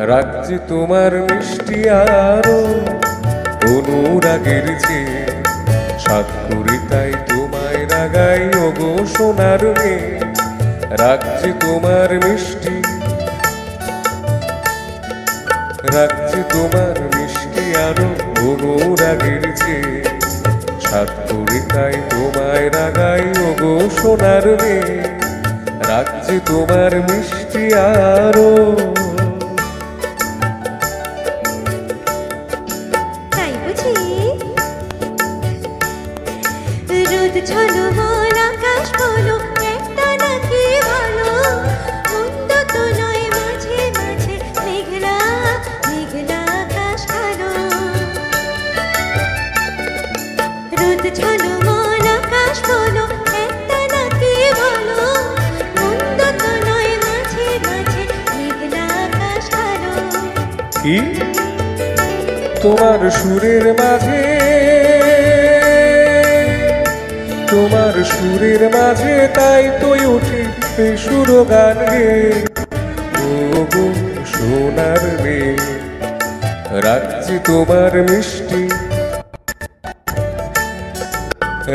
রাখছি তোমার মিষ্টি আরো অনুরাগের চেয়ে সাত করি তাই তোমায় রাগাই ওগো সোনার মেয়ে। রাখছি তোমার মিষ্টি, রাখছি তোমার মিষ্টি আরো অনুরাগের চেয়ে সাত করি তাই তোমায় রাগাই ওগো সোনার মেয়ে। রাখছি তোমার মিষ্টি আরো। রোদ ঝলমল আকাশ বলো একটা নাকি ভালো, মন্দ তো নয় মাঝে মাঝে মেঘলা মেঘলা আকাশ কালো। রোদ ঝলমল আকাশ বলো একটা নাকি ভালো, মন্দ তো নয় মাঝে মাঝে মেঘলা আকাশ কালো। কি তোমার সুরের মাঝে, তোমার সুরের মাঝে তাই তো উঠে এই সুর গান গে ওগো সোনার মেয়ে। রাখছি তোমার মিষ্টি,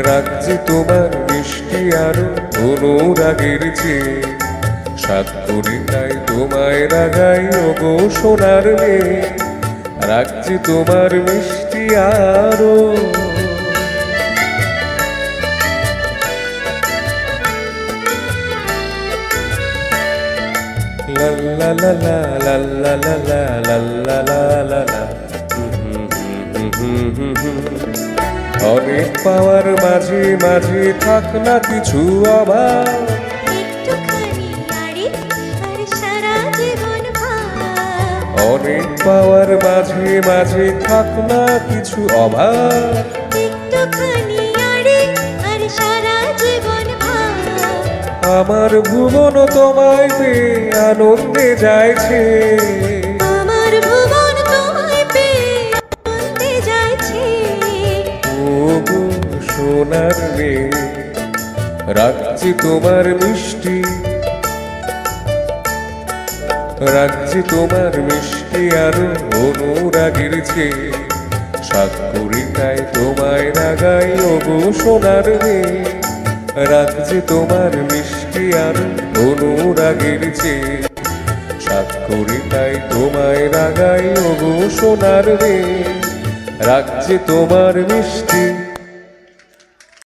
রাখছি তোমার মিষ্টি আরো অনুরাগের চেয়ে সাত করি তাই তোমায় রাগাই ওগো সোনার মেয়ে। রাখছি তোমার মিষ্টি আরো। লা লা লা লা লা লা লা লা লা লা লা লা। অনেক পাওয়ার মাঝে মাঝে থাক না কিছু অভাব, অনেক পাওয়ার মাঝে মাঝে থাক না কিছু অভাব। আমার ভুবন তোমায় পেয়ে আনন্দে যাইছে, আমার ভুবন তোমায় পেয়ে আনন্দে যাইছে। ওগো সোনার মেয়ে রাখছি তোমার মিষ্টি, রাখছি তোমার মিষ্টি আরো অনুরাগের চেয়ে সাত করি তাই তোমায় রাগাই ওগো সোনার মেয়ে। রাখছি তোমার মিষ্টি আরো অনুরাগের চেয়ে সাত করি তাই তোমায় রাগাই ওগো সোনার মেয়ে। রাখছি তোমার মিষ্টি।